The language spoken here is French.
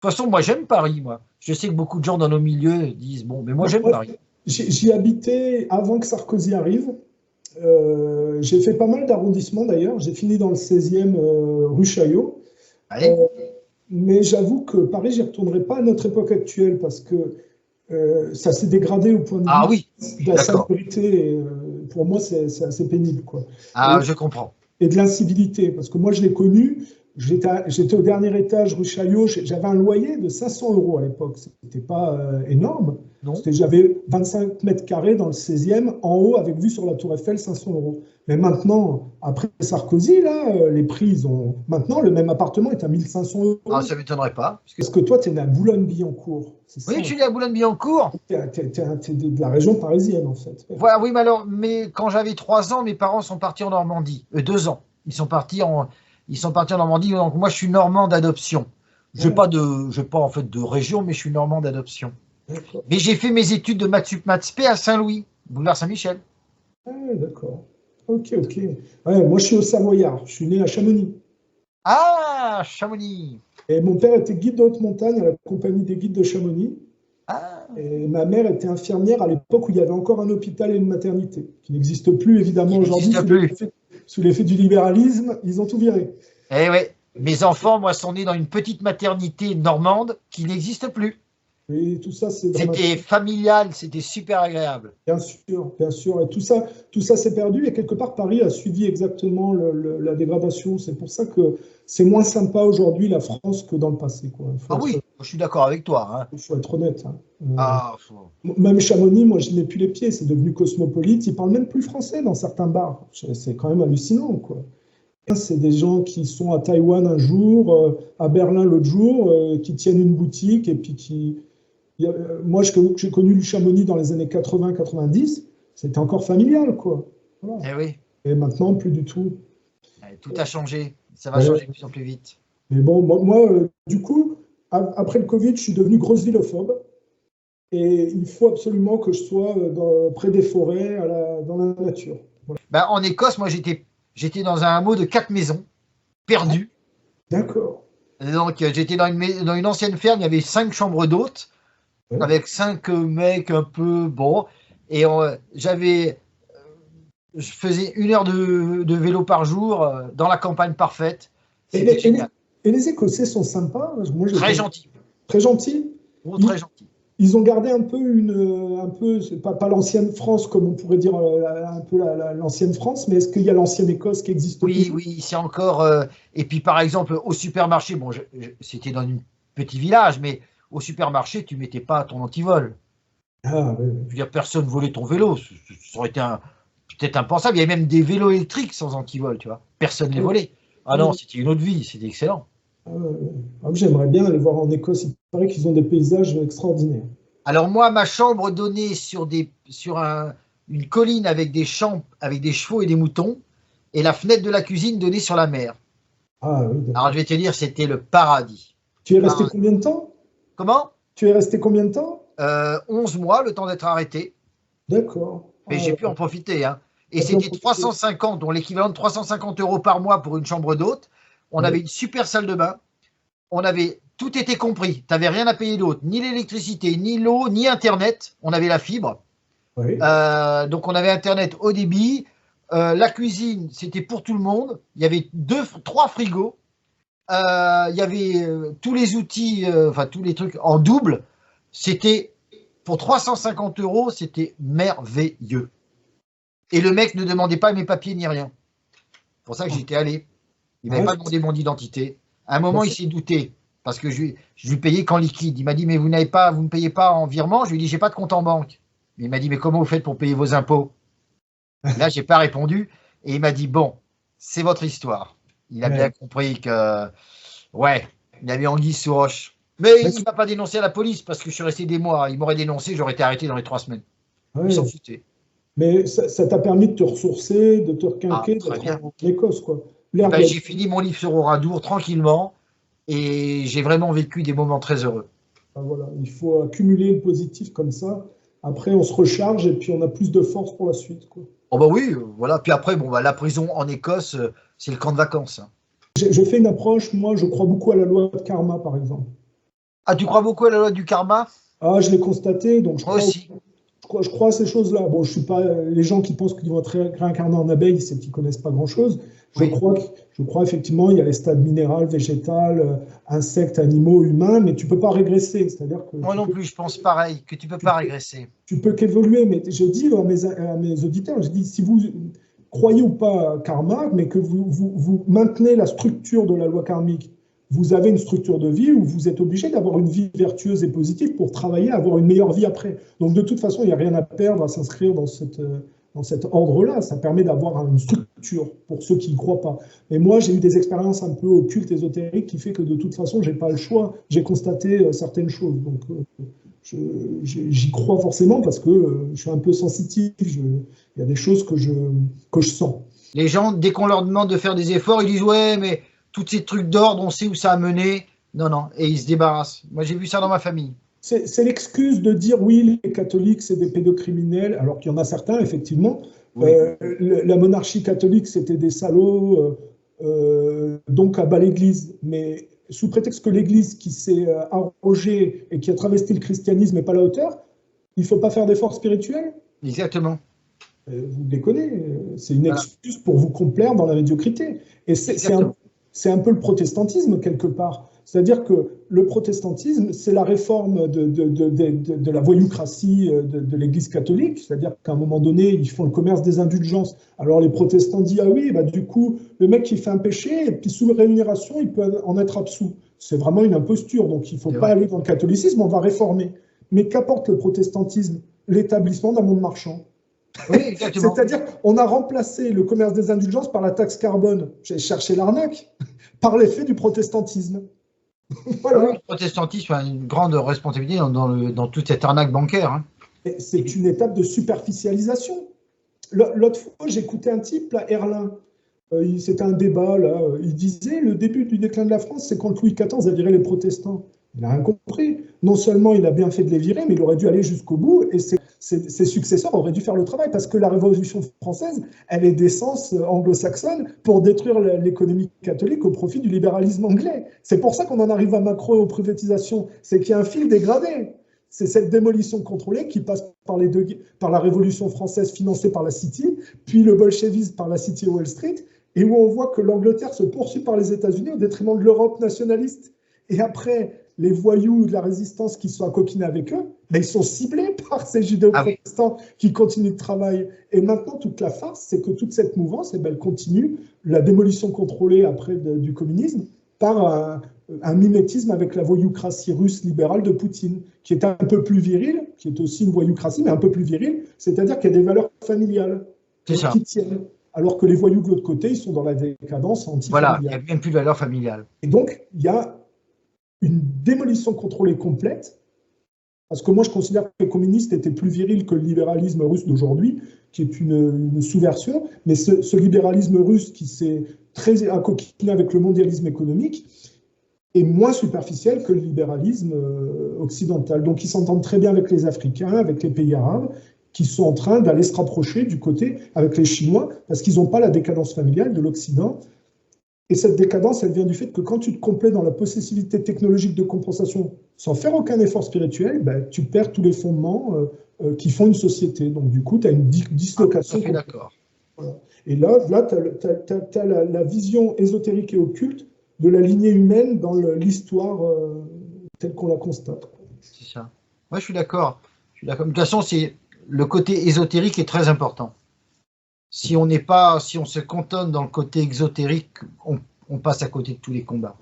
toute façon, moi, j'aime Paris, moi. Je sais que beaucoup de gens dans nos milieux disent, bon, mais moi, j'aime Moi, Paris. j'y habitais avant que Sarkozy arrive. J'ai fait pas mal d'arrondissements d'ailleurs. J'ai fini dans le 16e rue Chaillot. Euh, Allez. mais j'avoue que Paris, j'y retournerai pas à notre époque actuelle parce que ça s'est dégradé au point de Ah vue oui, je de suis la d'accord. salubrité. Et, pour moi, c'est assez pénible, quoi. Ah, Et, je comprends. et de l'incivilité, parce que moi, je l'ai connu. J'étais au dernier étage rue Chaillot. J'avais un loyer de 500 euros à l'époque. C'était pas énorme. Non? J'avais 25 mètres carrés dans le 16e, en haut, avec vue sur la Tour Eiffel, 500 euros. Mais maintenant, après Sarkozy, là, les prix, ils ont. Maintenant, le même appartement est à 1500 Ah, euros. ça m'étonnerait pas. Parce que toi, tu es né à Boulogne-Billancourt, c'est Oui, ça? je suis né à Boulogne-Billancourt. Tu es, de la région parisienne, en fait. Voilà, oui, mais quand j'avais 3 ans, mes parents sont partis en Normandie. 2 ans. Ils sont partis en Normandie. Donc moi, je suis normand d'adoption. Ouais, Je n'ai pas en fait de région, mais je suis normand d'adoption. d'accord. Mais j'ai fait mes études de maths sup maths spé à Saint-Louis, boulevard Saint-Michel. Ah, d'accord. Ok, ok. Ouais, moi, je suis au Savoyard. Je suis né à Chamonix. Ah, Chamonix. Et mon père était guide de haute montagne à la compagnie des guides de Chamonix. Ah, Et ma mère était infirmière à l'époque où il y avait encore un hôpital et une maternité, qui n'existe plus évidemment qui aujourd'hui n'existe plus. sous l'effet du libéralisme. Ils ont tout viré. Eh oui, mes enfants, moi, sont nés dans une petite maternité normande qui n'existe plus. Et tout ça, c'est C'était dramatique. familial, c'était super agréable. Bien sûr, bien sûr. Et tout ça s'est perdu. Et quelque part, Paris a suivi exactement la dégradation. C'est pour ça que c'est moins sympa aujourd'hui la France que dans le passé, quoi. Ah oui, je suis d'accord avec toi, hein. Faut être honnête, hein. Ah, Même Chamonix, moi, je n'ai plus les pieds. C'est devenu cosmopolite. Ils parlent même plus français dans certains bars. C'est quand même hallucinant, quoi. C'est des gens qui sont à Taïwan un jour, à Berlin l'autre jour, qui tiennent une boutique et puis qui. Moi, j'ai connu le Chamonix dans les années 80-90, c'était encore familial, quoi. Voilà. eh oui, Et maintenant, plus du tout. tout a changé. Ça va changer de Ouais. plus en plus vite. Mais bon, du coup, après le Covid, je suis devenu grosse vilophobe. Et il faut absolument que je sois près des forêts, dans la nature. Voilà. Ben, en Écosse, moi, j'étais dans un hameau de 4 maisons, Ah, perdu. d'accord. Donc, j'étais dans une ancienne ferme, il y avait 5 chambres d'hôtes, Ouais. avec 5 mecs un peu bon. Et je faisais 1 heure de vélo par jour dans la campagne parfaite. Et C'était génial. et les Écossais sont sympas. Moi, j'ai Très été gentil. très gentils. Oh, Ils, très gentil. ils ont gardé un peu c'est pas l'ancienne France comme on pourrait dire un peu l'ancienne France, mais est-ce qu'il y a l'ancienne Écosse qui existe Oui, toujours? oui, c'est encore. Et puis, par exemple, au supermarché, bon, c'était dans un petit village, mais au supermarché, tu mettais pas ton antivol. Ah, oui, Je veux dire, personne volait ton vélo. Ça aurait été peut-être impensable. Il y avait même des vélos électriques sans antivol, tu vois. Personne ne les oui. volait. Ah non, Oui. c'était une autre vie. C'était excellent. Ah, j'aimerais bien aller voir en Écosse. Il paraît qu'ils ont des paysages extraordinaires. Alors, moi, ma chambre donnait une colline avec des champs, avec des chevaux et des moutons. Et la fenêtre de la cuisine donnait sur la mer. Ah oui, Alors, d'accord. je vais te dire, c'était le paradis. Tu es resté Paradis. combien de temps? Comment? Tu es resté combien de temps? 11 mois, le temps d'être arrêté. D'accord. Mais Ah, j'ai pu en profiter, hein. Et t'as pu en c'était profiter. 350, dont l'équivalent de 350 euros par mois pour une chambre d'hôte. On avait Oui, une super salle de bain. Tout était compris. Tu n'avais rien à payer d'autre. Ni l'électricité, ni l'eau, ni Internet. On avait la fibre. oui. Donc on avait Internet haut débit. La cuisine, c'était pour tout le monde. Il y avait 3 frigos. Il y avait tous les outils, enfin tous les trucs en double. C'était pour 350 euros, c'était merveilleux. Et le mec ne demandait pas mes papiers ni rien. C'est pour ça que j'étais allé. Il m'avait Ah, pas demandé mon identité. À un moment, il c'est- s'est douté parce que je lui payais qu'en liquide. Il m'a dit, mais vous ne me payez pas en virement. Je lui ai dit, j'ai pas de compte en banque. Il m'a dit, mais comment vous faites pour payer vos impôts? Et là, j'ai pas répondu. Et il m'a dit, bon, c'est votre histoire. Il a bien ouais. compris que, ouais, il y avait anguille sous roche. Mais Mais, il m'a pas dénoncé à la police parce que je suis resté des mois. Il m'aurait dénoncé, j'aurais été arrêté dans les 3 semaines. Il s'en ouais. foutait. Mais ça t'a permis de te ressourcer, de te Ah, requinquer, très d'être bien. en Écosse, quoi. Et L'air de ben, la j'ai fini mon livre sur Oradour tranquillement et j'ai vraiment vécu des moments très heureux. Ah, voilà, il faut accumuler le positif comme ça. Après, on se recharge et puis on a plus de force pour la suite, quoi. Oh bah oui, voilà. Puis après, bon, bah, la prison en Écosse, c'est le camp de vacances, hein. Je fais une approche, moi, je crois beaucoup à la loi de karma, par exemple. Ah, tu crois beaucoup à la loi du karma? Ah, je l'ai constaté, donc Moi aussi. je crois à ces choses-là. Bon, je suis pas les gens qui pensent qu'ils vont être réincarnés en abeilles, c'est qu'ils connaissent pas grand-chose. Oui. Je crois effectivement, il y a les stades minéral, végétal, insectes, animaux, humains, mais tu peux pas régresser. C'est-à-dire que Moi non plus, je pense pareil, que tu peux pas régresser. tu peux qu'évoluer. Mais je dis à mes auditeurs, je dis, si vous croyez ou pas à karma, mais que vous maintenez la structure de la loi karmique, vous avez une structure de vie où vous êtes obligé d'avoir une vie vertueuse et positive pour travailler à avoir une meilleure vie après. Donc de toute façon, il n'y a rien à perdre à s'inscrire dans cet ordre-là. Ça permet d'avoir une structure pour ceux qui n'y croient pas. Et moi, j'ai eu des expériences un peu occultes, ésotériques, qui fait que de toute façon, j'ai pas le choix. J'ai constaté certaines choses. Donc j'y crois forcément parce que je suis un peu sensitif. Il y a des choses que je sens. Les gens, dès qu'on leur demande de faire des efforts, ils disent ouais, mais tous ces trucs d'ordre, on sait où ça a mené. Non, non, et ils se débarrassent. Moi, j'ai vu ça dans ma famille. C'est l'excuse de dire oui, les catholiques, c'est des pédocriminels, alors qu'il y en a certains, effectivement. Oui, La monarchie catholique, c'était des salauds, donc à bas l'Église. Mais sous prétexte que l'Église qui s'est arrogée et qui a travesti le christianisme n'est pas à la hauteur, il ne faut pas faire d'efforts spirituels. exactement. Vous déconnez, c'est une Voilà, excuse pour vous complaire dans la médiocrité. Et exactement. c'est un peu le protestantisme, quelque part. C'est-à-dire que le protestantisme, c'est la réforme de la voyoucratie de l'Église catholique. C'est-à-dire qu'à un moment donné, ils font le commerce des indulgences. Alors les protestants disent, ah oui, bah, du coup, le mec qui fait un péché, et puis sous rémunération, il peut en être absous. C'est vraiment une imposture. Donc il ne faut C'est pas vrai. aller dans le catholicisme, on va réformer. Mais qu'apporte le protestantisme? L'établissement d'un monde marchand. Oui, exactement. C'est-à-dire qu'on a remplacé le commerce des indulgences par la taxe carbone. J'ai cherché l'arnaque, par l'effet du protestantisme. Ah oui, Voilà. le protestantisme a une grande responsabilité dans toute cette arnaque bancaire. Hein. C'est une étape de superficialisation. L'autre fois, j'écoutais un type, là, Erlin. C'était un débat, là. Il disait le début du déclin de la France, c'est quand Louis XIV a viré les protestants. Il n'a rien compris. Non seulement il a bien fait de les virer, mais il aurait dû aller jusqu'au bout et ses successeurs auraient dû faire le travail parce que la Révolution française, elle est d'essence anglo-saxonne pour détruire l'économie catholique au profit du libéralisme anglais. C'est pour ça qu'on en arrive à Macron et aux privatisations. C'est qu'il y a un fil dégradé. C'est cette démolition contrôlée qui passe par la Révolution française financée par la City, puis le bolchevisme par la City Wall Street, et où on voit que l'Angleterre se poursuit par les États-Unis au détriment de l'Europe nationaliste. Et après, les voyous de la résistance qui sont à coquiner avec eux, ben, ils sont ciblés par ces judéo-protestants qui continuent de travailler. Et maintenant, toute la farce, c'est que toute cette mouvance, eh ben, elle continue, la démolition contrôlée après du communisme, par un mimétisme avec la voyoucratie russe libérale de Poutine, qui est un peu plus virile, qui est aussi une voyoucratie, mais un peu plus virile, c'est-à-dire qu'il y a des valeurs familiales qui tiennent. Alors que les voyous de l'autre côté, ils sont dans la décadence antifamiliale. Voilà, il n'y a bien plus de valeur familiale. Et donc, il y a une démolition contrôlée complète, parce que moi, je considère que les communistes étaient plus virils que le libéralisme russe d'aujourd'hui, qui est une sous-version, mais ce libéralisme russe qui s'est très accoquiné avec le mondialisme économique est moins superficiel que le libéralisme occidental. Donc, ils s'entendent très bien avec les Africains, avec les pays arabes, qui sont en train d'aller se rapprocher du côté avec les Chinois, parce qu'ils n'ont pas la décadence familiale de l'Occident. Et cette décadence, elle vient du fait que quand tu te complais dans la possessivité technologique de compensation sans faire aucun effort spirituel, ben, tu perds tous les fondements qui font une société. Donc, du coup, tu as une dislocation. Ah, tout à fait d'accord. Voilà. Et là tu as la vision ésotérique et occulte de la lignée humaine dans l'histoire telle qu'on la constate. C'est ça. Moi, je suis d'accord. De toute façon, le côté ésotérique est très important. Si on se cantonne dans le côté exotérique, on passe à côté de tous les combats.